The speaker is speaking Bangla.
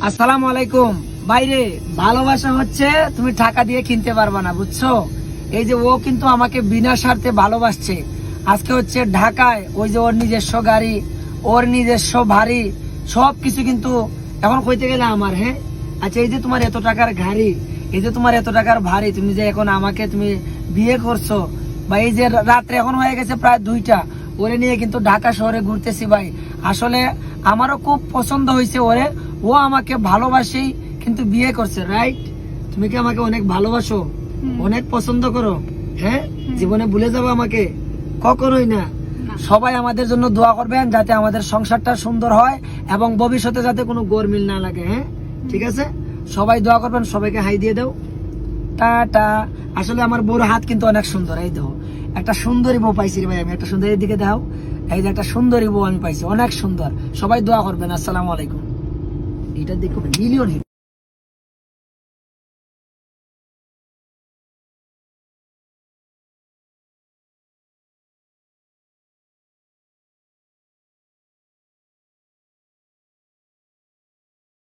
আসসালামু আলাইকুম। বাইরে ভালোবাসা হচ্ছে তুমি টাকা দিয়ে কিনতে পারবা না, বুঝছো? এই যে ও কিন্তু আমাকে বিনা স্বার্থে ভালোবাসছে। আজকে হচ্ছে ঢাকায়, ওই যে ওর নিজস্ব গাড়ি, ওর নিজস্ব বাড়ি, সবকিছু কিন্তু এখন কইতে গেলে আমার। হ্যাঁ, আচ্ছা, এই যে তোমার এত টাকার গাড়ি, এই যে তোমার এত টাকার ভারী, তুমি যে এখন আমাকে তুমি বিয়ে করছো, বা এই যে রাত্রে এখন হয়ে গেছে প্রায় 2টা, ওরে নিয়ে কিন্তু ঢাকা শহরে ঘুরতেছি ভাই। আসলে আমারও খুব পছন্দ হয়েছে ওরে, ও আমাকে ভালোবাসেই কিন্তু বিয়ে করছে, রাইট? তুমি কি আমাকে অনেক ভালোবাসো, অনেক পছন্দ করো? হ্যাঁ, জীবনে ভুলে যাবো আমাকে? কখনোই না। সবাই আমাদের জন্য দোয়া করবেন যাতে আমাদের সংসারটা সুন্দর হয় এবং ভবিষ্যতে যাতে কোনো গোলমিল না লাগে। হ্যাঁ, ঠিক আছে, সবাই দোয়া করবেন। সবাইকে হাই দিয়ে দাও, টাটা। আসলে আমার বউর হাত কিন্তু অনেক সুন্দর। এই দেখো, একটা সুন্দরী বউ পাইছি রে ভাই আমি। একটা সুন্দরীর দিকে দাও, এই যে একটা সুন্দরী বউ আমি পাইছি, অনেক সুন্দর। সবাই দোয়া করবেন। আসসালামু আলাইকুম। এটার দেখো মিলিয়ন হিট।